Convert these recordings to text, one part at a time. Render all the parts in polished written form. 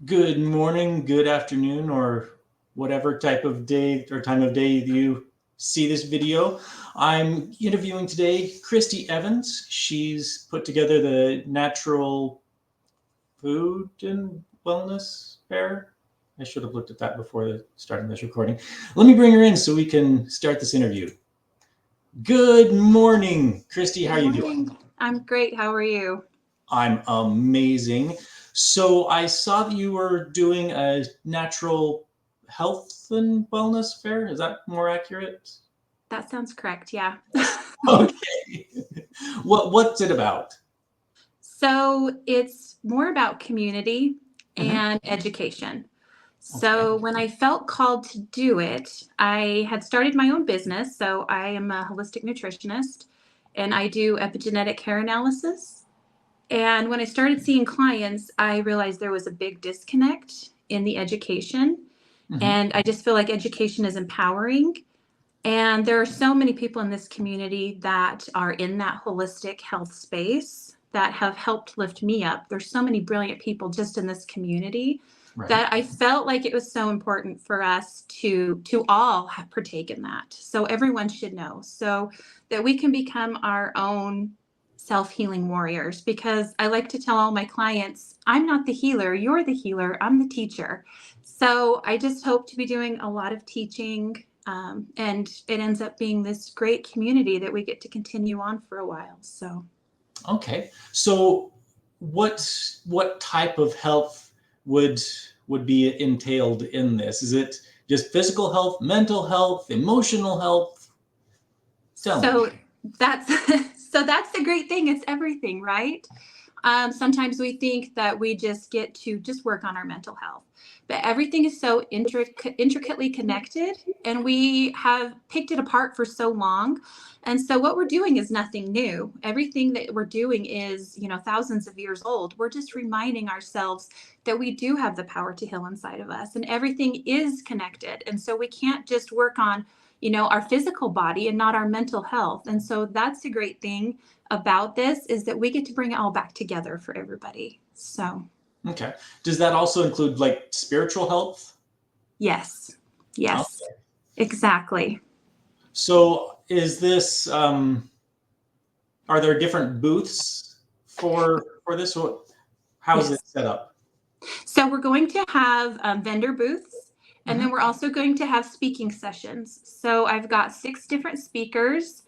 Good morning, good afternoon, or whatever type of day or time of day you see this video. I'm interviewing today Christy Evans. She's put together the Natural Food and Wellness Fair. I should have looked at that before starting this recording. Let me bring her in so we can start this interview. Good morning, Christy. How are you doing? I'm great. How are you? I'm amazing. So I saw that you were doing a natural health and wellness fair. Is that more accurate? That sounds correct. Yeah. Okay. What's it about? So it's more about community and education. So when I felt called to do it, I had started my own business. So I am a holistic nutritionist and I do epigenetic hair analysis. And when I started seeing clients, I realized there was a big disconnect in the education. And I just feel like education is empowering. And there are so many people in this community that are in that holistic health space that have helped lift me up. There's so many brilliant people just in this community that I felt like it was so important for us to all partake in that. So everyone should know, so that we can become our own self-healing warriors. Because I like to tell all my clients, I'm not the healer, you're the healer, I'm the teacher. So I just hope to be doing a lot of teaching, and it ends up being this great community that we get to continue on for a while. So Okay. So what type of health would be entailed in this? Is it just physical health, mental health, emotional health? So that's that's the great thing. It's everything, right? Sometimes we think that we just get to just work on our mental health, but everything is so intricately connected, and we have picked it apart for so long. And so what we're doing is nothing new. Everything that we're doing is, thousands of years old. We're just reminding ourselves that we do have the power to heal inside of us, and everything is connected. And so we can't just work on, our physical body and not our mental health. And so that's the great thing about this, is that we get to bring it all back together for everybody. So okay. Does that also include like spiritual health? yes, Okay. exactly. So is this are there different booths for this? How's it set up? So we're going to have vendor booths, and then we're also going to have speaking sessions. So I've got 6 different speakers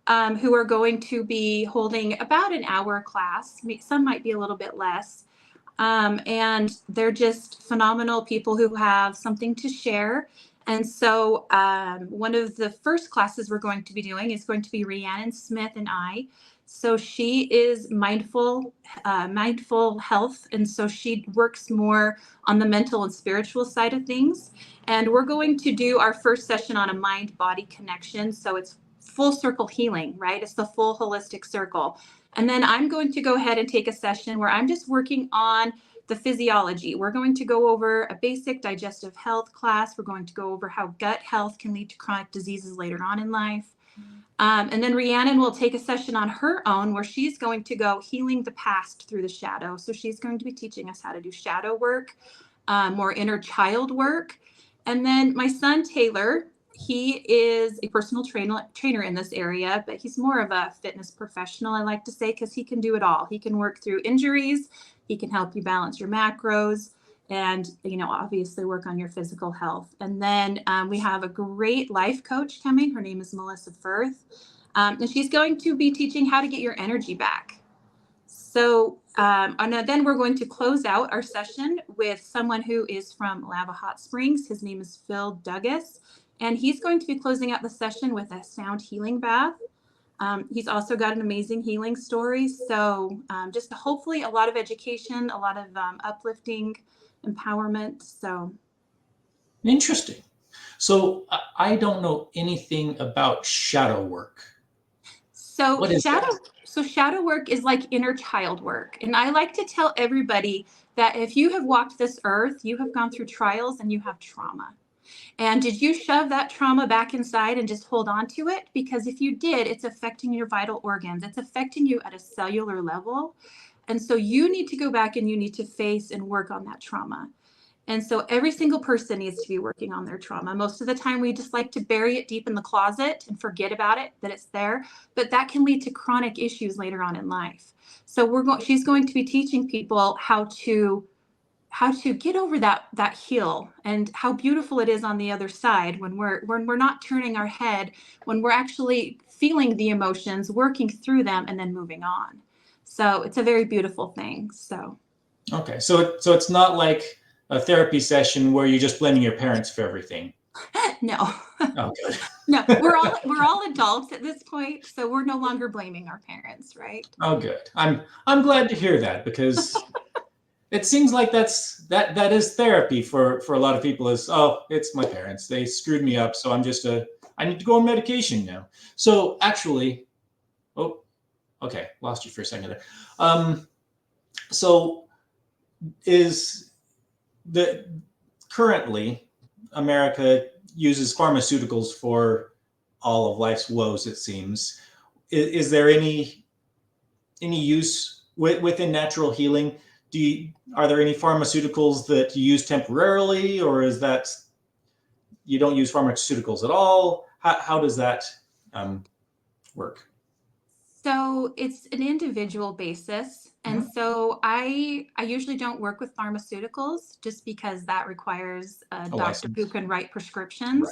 who are going to be holding about an hour class. Some might be a little bit less. And they're just phenomenal people who have something to share. And so one of the first classes we're going to be doing is going to be Rhiannon Smith and I. So she is mindful health. And so she works more on the mental and spiritual side of things. And we're going to do our first session on a mind-body connection. So it's full circle healing, right? It's the full holistic circle. And then I'm going to go ahead and take a session where I'm just working on the physiology. We're going to go over a basic digestive health class. We're going to go over how gut health can lead to chronic diseases later on in life. And then Rhiannon will take a session on her own where she's going to go healing the past through the shadow. So she's going to be teaching us how to do shadow work, more inner child work. And then my son, Taylor, he is a personal trainer in this area, but he's more of a fitness professional, I like to say, because he can do it all. He can work through injuries. He can help you balance your macros and, obviously work on your physical health. And then we have a great life coach coming. Her name is Melissa Firth. And she's going to be teaching how to get your energy back. So and then we're going to close out our session with someone who is from Lava Hot Springs. His name is Phil Douglas, and he's going to be closing out the session with a sound healing bath. He's also got an amazing healing story. So just hopefully a lot of education, a lot of uplifting, empowerment. So Interesting. So I don't know anything about shadow work. So what is shadow work is like inner child work. And I like to tell everybody that if you have walked this earth, you have gone through trials and you have trauma. And did you shove that trauma back inside and just hold on to it? Because if you did, it's affecting your vital organs. It's affecting you at a cellular level. And so you need to go back and you need to face and work on that trauma. And so every single person needs to be working on their trauma. Most of the time, we just like to bury it deep in the closet and forget about it, that it's there. But that can lead to chronic issues later on in life. So she's going to be teaching people how to get over that heel, and how beautiful it is on the other side when we're not turning our head, when we're actually feeling the emotions, working through them, and then moving on. So it's a very beautiful thing. So Okay, so it's not like a therapy session where you're just blaming your parents for everything. no. Oh, good. No, we're all adults at this point, so we're no longer blaming our parents, right? Oh, good. I'm glad to hear that, because it seems like that is therapy for a lot of people. Is, oh, it's my parents, they screwed me up, so I need to go on medication now. So actually, oh, okay, lost you for a second there. So is the currently America uses pharmaceuticals for all of life's woes, it seems. Is there any use within natural healing? Are there any pharmaceuticals that you use temporarily, or is that you don't use pharmaceuticals at all? How does that work? So it's an individual basis. And Mhm. so I usually don't work with pharmaceuticals, just because that requires a A doctor who license, can write right? prescriptions.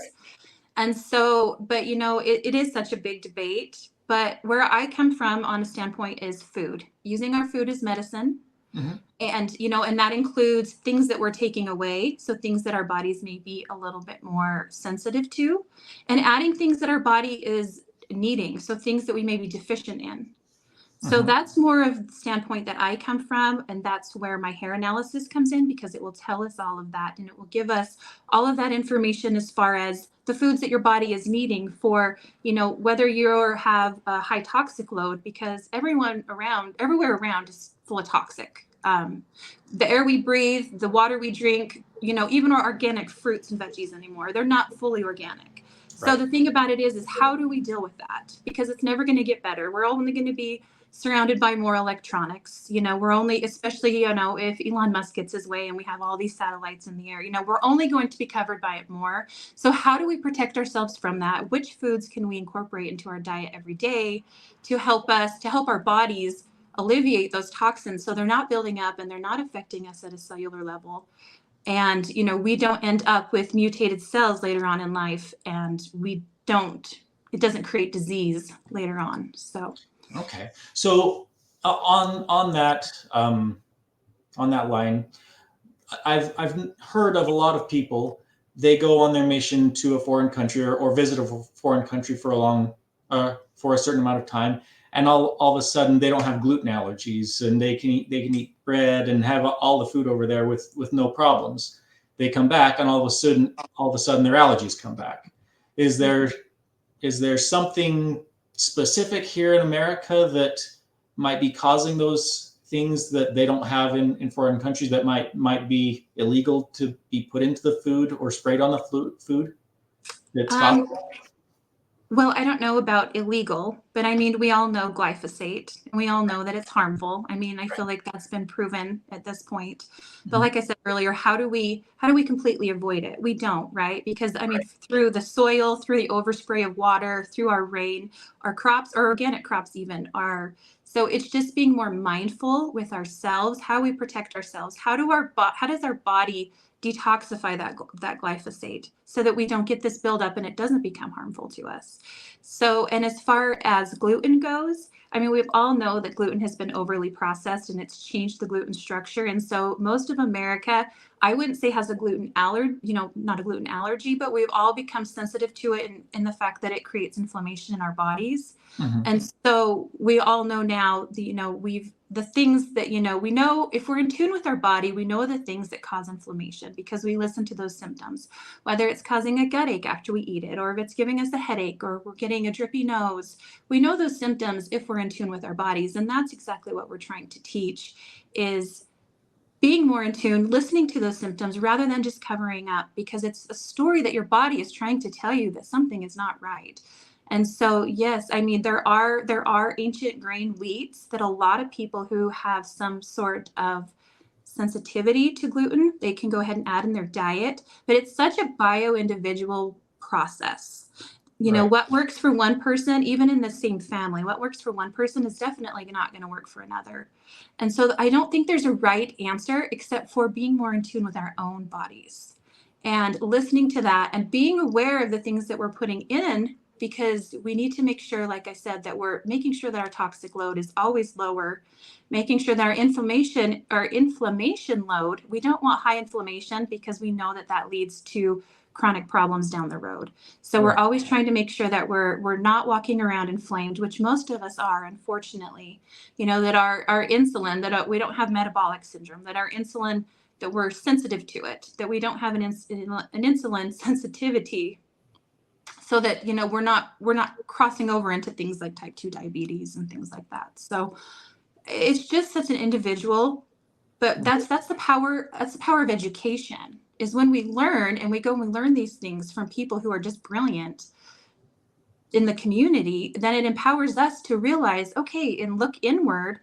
And so, but it is such a big debate. But where I come from on a standpoint is food, using our food as medicine. Mm-hmm. And that includes things that we're taking away. So things that our bodies may be a little bit more sensitive to, and adding things that our body is needing. So things that we may be deficient in. So Mm-hmm. that's more of the standpoint that I come from, and that's where my hair analysis comes in, because it will tell us all of that, and it will give us all of that information as far as the foods that your body is needing for, whether you have a high toxic load, because everywhere around is full of toxic. The air we breathe, the water we drink, even our organic fruits and veggies anymore, they're not fully organic. So Right. the thing about it is how do we deal with that? Because it's never going to get better. We're only going to be surrounded by more electronics. We're only, especially, if Elon Musk gets his way and we have all these satellites in the air, we're only going to be covered by it more. So how do we protect ourselves from that? Which foods can we incorporate into our diet every day to help our bodies alleviate those toxins, so they're not building up and they're not affecting us at a cellular level? And, we don't end up with mutated cells later on in life, and it doesn't create disease later on. So Okay. So on that line, I've heard of a lot of people. They go on their mission to a foreign country, or visit a foreign country for a certain amount of time, and all of a sudden they don't have gluten allergies, and they can eat bread and have all the food over there with no problems. They come back, and all of a sudden their allergies come back. Is there something specific here in America that might be causing those things that they don't have in foreign countries, that might be illegal to be put into the food or sprayed on the food that's um, toxic? Well, I don't know about illegal, but I mean, we all know glyphosate, and we all know that it's harmful. I mean, I feel like that's been proven at this point. But Mhm. like I said earlier, how do we completely avoid it? We don't, right? Because I mean, through the soil, through the overspray of water, through our rain, our crops, our organic crops even are. So it's just being more mindful with ourselves, how we protect ourselves. How does our body detoxify that glyphosate, so that we don't get this buildup and it doesn't become harmful to us? So, and as far as gluten goes, I mean, we all know that gluten has been overly processed and it's changed the gluten structure. And so most of America, I wouldn't say has a gluten allergy, not a gluten allergy, but we've all become sensitive to it, in the fact that it creates inflammation in our bodies. Mhm. And so we all know now that, the things that, we know, if we're in tune with our body, we know the things that cause inflammation, because we listen to those symptoms, whether it's causing a gut ache after we eat it, or if it's giving us a headache, or we're getting a drippy nose. We know those symptoms if we're in tune with our bodies. And that's exactly what we're trying to teach, is being more in tune, listening to those symptoms rather than just covering up, because it's a story that your body is trying to tell you that something is not right. And so, yes, I mean, there are ancient grain wheats that a lot of people who have some sort of sensitivity to gluten, they can go ahead and add in their diet, but it's such a bio-individual process. Right. What works for one person, even in the same family, what works for one person is definitely not going to work for another. And so I don't think there's a right answer except for being more in tune with our own bodies and listening to that and being aware of the things that we're putting in, because we need to make sure, like I said, that we're making sure that our toxic load is always lower, making sure that our inflammation load, we don't want high inflammation because we know that that leads to chronic problems down the road. So we're Right. always trying to make sure that we're not walking around inflamed, which most of us are, unfortunately. That our insulin, that we don't have metabolic syndrome, that our insulin, that we're sensitive to it, that we don't have an insulin sensitivity, so that we're not crossing over into things like type 2 diabetes and things like that. So it's just such an individual, but that's the power of education, is when we learn and we go and we learn these things from people who are just brilliant in the community. Then it empowers us to realize, okay, and look inward,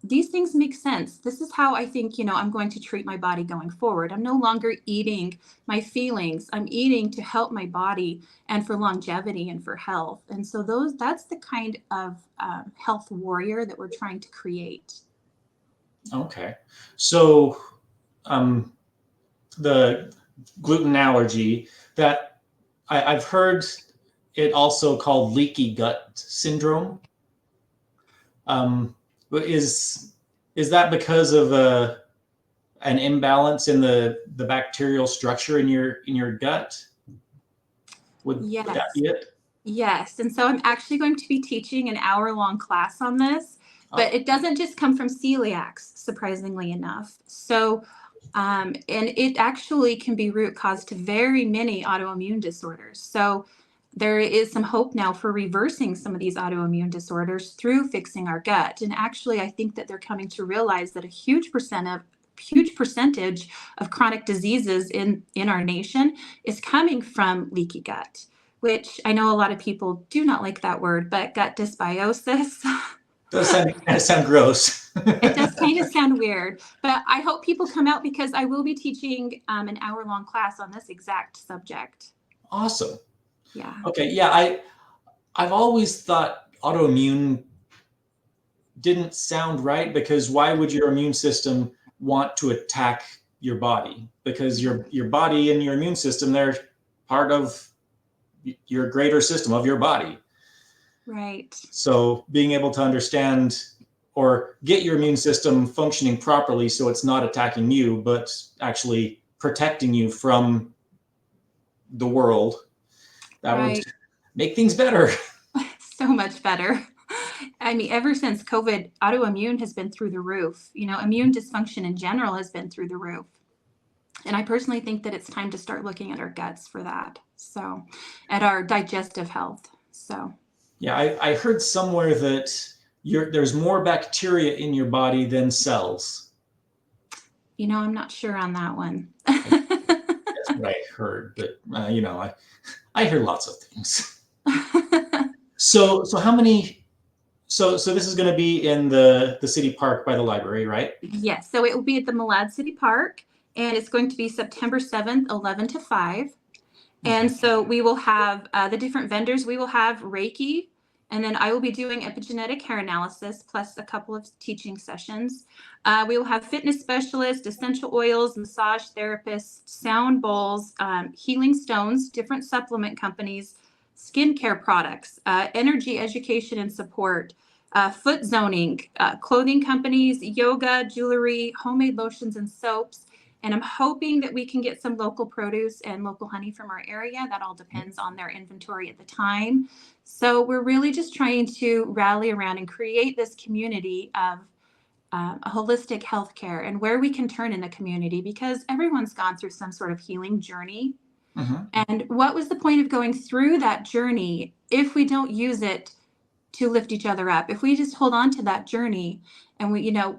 these things make sense. This is how I think, I'm going to treat my body going forward. I'm no longer eating my feelings. I'm eating to help my body and for longevity and for health. And so that's the kind of health warrior that we're trying to create. Okay. So the gluten allergy, that I've heard it also called leaky gut syndrome. Is that because of an imbalance in the bacterial structure in your gut? Would that Yes. be it? Yes. And so I'm actually going to be teaching an hour-long class on this, but Oh, it doesn't just come from celiacs, surprisingly enough. So, and it actually can be root cause to very many autoimmune disorders. So there is some hope now for reversing some of these autoimmune disorders through fixing our gut. And actually, I think that they're coming to realize that a huge percentage of chronic diseases in our nation is coming from leaky gut, which I know a lot of people do not like that word, but gut dysbiosis. does sound gross. It does kind of sound weird, but I hope people come out, because I will be teaching an hour-long class on this exact subject. Awesome. Yeah. Okay, yeah, I've always thought autoimmune didn't sound right, because why would your immune system want to attack your body? Because your body and your immune system, they're part of your greater system of your body. Right. So being able to understand or get your immune system functioning properly so it's not attacking you, but actually protecting you from the world, that would Right. make things better. So much better. I mean, ever since COVID, autoimmune has been through the roof. Immune dysfunction in general has been through the roof. And I personally think that it's time to start looking at our guts for that. So, at our digestive health. So, Yeah, I heard somewhere that there's more bacteria in your body than cells. I'm not sure on that one. That's what I heard, but I hear lots of things. So how many? So this is going to be in the city park by the library, right? Yes. So it will be at the Malad City Park, and it's going to be September 7th, 11 to 5. And Okay. so we will have the different vendors. We will have Reiki, and then I will be doing epigenetic hair analysis plus a couple of teaching sessions. We will have fitness specialists, essential oils, massage therapists, sound bowls, healing stones, different supplement companies, skincare products, energy education and support, foot zoning, clothing companies, yoga, jewelry, homemade lotions and soaps. And I'm hoping that we can get some local produce and local honey from our area. That all depends on their inventory at the time. So we're really just trying to rally around and create this community of a holistic healthcare, and where we can turn in the community, because everyone's gone through some sort of healing journey. Mm-hmm. And what was the point of going through that journey if we don't use it to lift each other up? If we just hold on to that journey and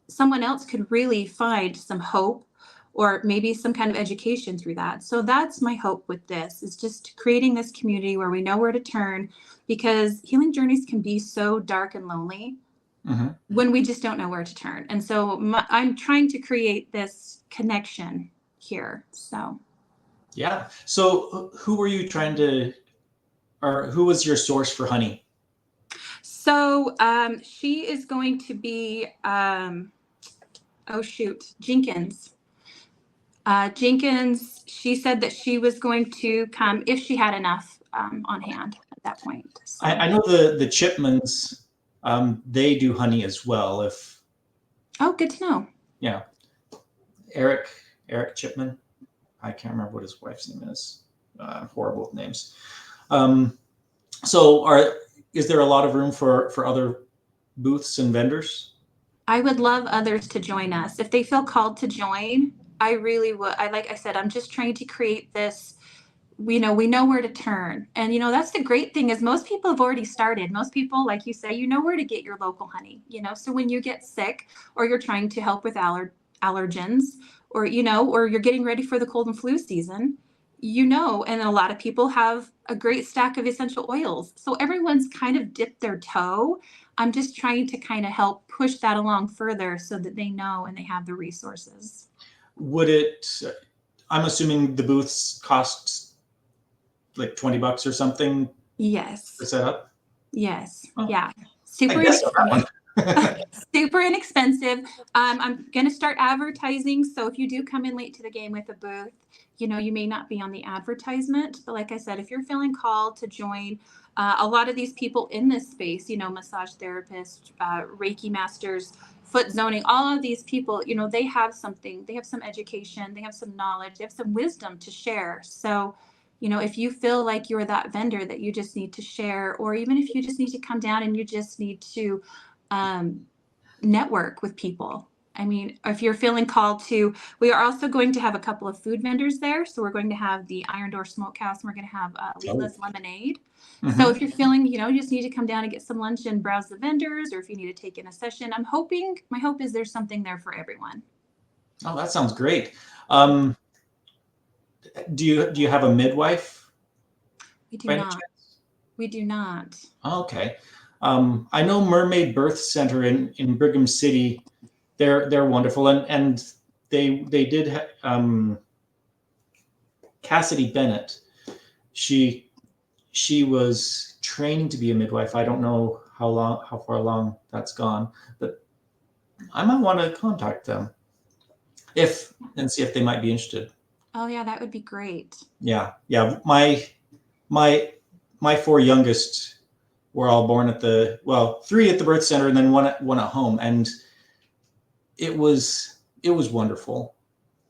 someone else could really find some hope or maybe some kind of education through that. So that's my hope with this, is just creating this community where we know where to turn, because healing journeys can be so dark and lonely when we just don't know where to turn. And so I'm trying to create this connection here. So yeah. So who were you trying to, or who was your source for honey? So she is going to be, Jenkins. Jenkins, she said that she was going to come if she had enough on hand at that point. So. I know the Chipmans, they do honey as well. Oh, good to know. Yeah, Eric Chipman. I can't remember what his wife's name is. Horrible names. So is there a lot of room for other booths and vendors? I would love others to join us. If they feel called to join, I really would. Like I said, I'm just trying to create this, we know where to turn. And that's the great thing, is most people have already started. Most people, like you say, where to get your local honey. So when you get sick, or you're trying to help with allergens, or or you're getting ready for the cold and flu season, and a lot of people have a great stack of essential oils. So everyone's kind of dipped their toe. I'm just trying to kind of help push that along further so that they know and they have the resources. I'm assuming the booths cost like $20 or something. Yes. To set up? Yes. Oh, yeah. Super inexpensive. I'm going to start advertising. So if you do come in late to the game with a booth, you may not be on the advertisement. But like I said, if you're feeling called to join, a lot of these people in this space, massage therapists, Reiki masters, foot zoning, all of these people, they have something, they have some education, they have some knowledge, they have some wisdom to share. So if you feel like you're that vendor that you just need to share, or even if you just need to come down and you just need to network with people. I mean, if you're feeling called to, we are also going to have a couple of food vendors there. So we're going to have the Iron Door Smokehouse, and we're going to have Leela's Lemonade. So if you're feeling, you just need to come down and get some lunch and browse the vendors, or if you need to take in a session, my hope is there's something there for everyone. Oh, that sounds great. Do you have a midwife? We do not. We do not. Oh, okay. I know Mermaid Birth Center in Brigham City. They're wonderful, and they did Cassidy Bennett. She was training to be a midwife. I don't know how far along that's gone, but I might want to contact them and see if they might be interested. Oh yeah, that would be great. Yeah. My 4 youngest were all born at 3 at the birth center and then one at home, and it was wonderful,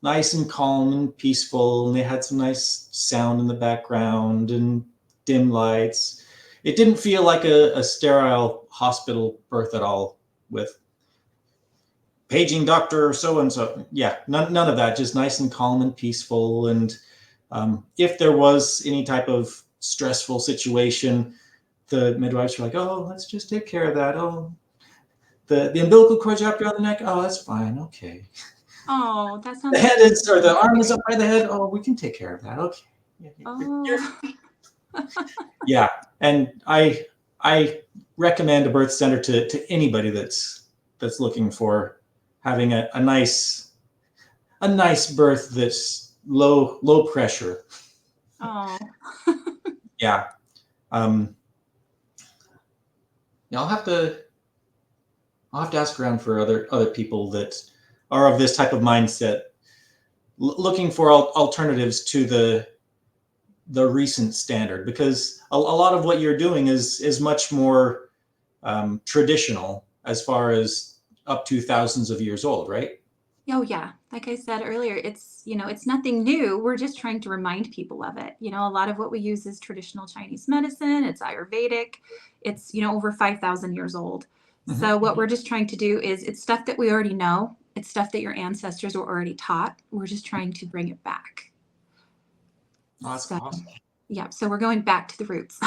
nice and calm and peaceful, and they had some nice sound in the background and dim lights. It didn't feel like a sterile hospital birth at all, with paging Dr. so-and-so. Yeah, none of that, just nice and calm and peaceful. And if there was any type of stressful situation, the midwives were like, oh, let's just take care of that. Oh, the umbilical cord wrapped around the neck. Oh, that's fine. Okay. Oh, that sounds. The head is, or the arm is up by the head. Oh, we can take care of that. Okay. Oh. Yeah, and I recommend a birth center to anybody that's looking for having a nice birth that's low pressure. Oh. Yeah. I'll have to ask around for other people that are of this type of mindset, looking for alternatives to the recent standard, because a lot of what you're doing is much more traditional, as far as up to thousands of years old, right? Oh yeah, like I said earlier, it's nothing new. We're just trying to remind people of it. A lot of what we use is traditional Chinese medicine. It's Ayurvedic. It's over 5,000 years old. Mm-hmm. So what we're just trying to do is, it's stuff that we already know. It's stuff that your ancestors were already taught. We're just trying to bring it back. Oh, that's awesome. Yeah, so we're going back to the roots.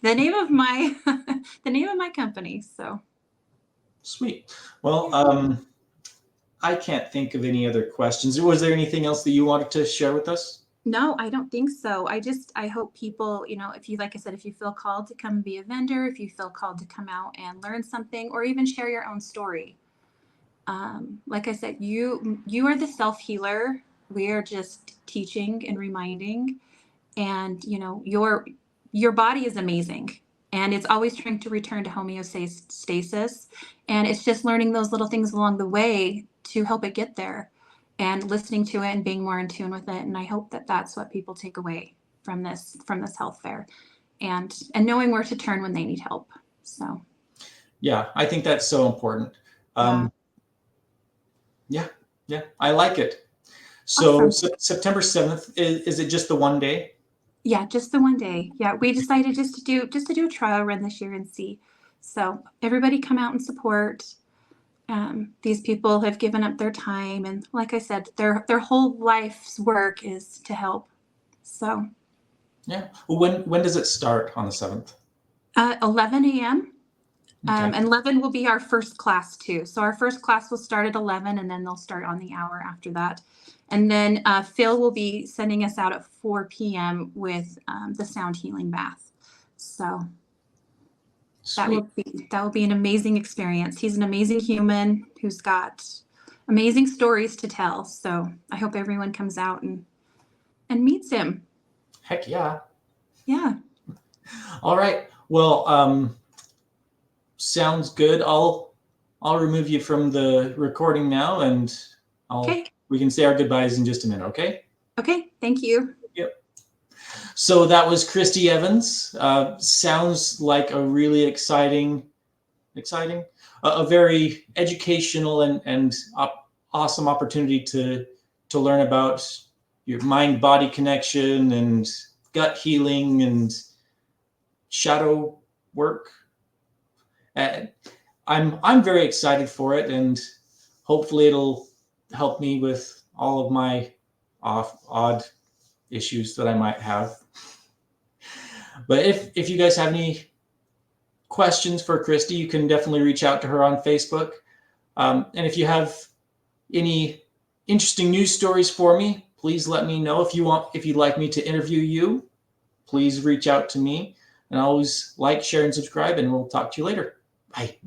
the name of my company. So sweet. Well, I can't think of any other questions. Was there anything else that you wanted to share with us? No, I don't think so. I hope people, if you, like I said, if you feel called to come be a vendor, if you feel called to come out and learn something, or even share your own story. Like I said, you are the self-healer. We are just teaching and reminding, and your body is amazing, and it's always trying to return to homeostasis, and it's just learning those little things along the way to help it get there, and listening to it and being more in tune with it. And I hope that that's what people take away from this health fair, and knowing where to turn when they need help. So Yeah, I think that's so important. yeah. Yeah, I like it. So Awesome. September 7th, is it just the one day? Yeah, just the one day. Yeah, we decided just to do a trial run this year and see. So everybody come out and support. These people have given up their time, and like I said, their whole life's work is to help. So Yeah. Well, when does it start on the 7th? 11 a.m. Okay. And 11 will be our first class too. So our first class will start at 11, and then they'll start on the hour after that. And then Phil will be sending us out at 4 p.m. with the sound healing bath. So Sweet. that will be an amazing experience. He's an amazing human who's got amazing stories to tell. So I hope everyone comes out and meets him. Heck yeah. Yeah. All right. Well, sounds good. I'll remove you from the recording now, and Okay. we can say our goodbyes in just a minute. Okay. Okay. Thank you. Yep. So that was Christy Evans. Sounds like a really exciting, a very educational and awesome opportunity to learn about your mind-body connection and gut healing and shadow work. And I'm very excited for it, and hopefully it'll help me with all of my odd issues that I might have. But if you guys have any questions for Christy, you can definitely reach out to her on Facebook. And if you have any interesting news stories for me, please let me know. If you'd like me to interview you, please reach out to me. And always like, share, and subscribe, and we'll talk to you later. Bye.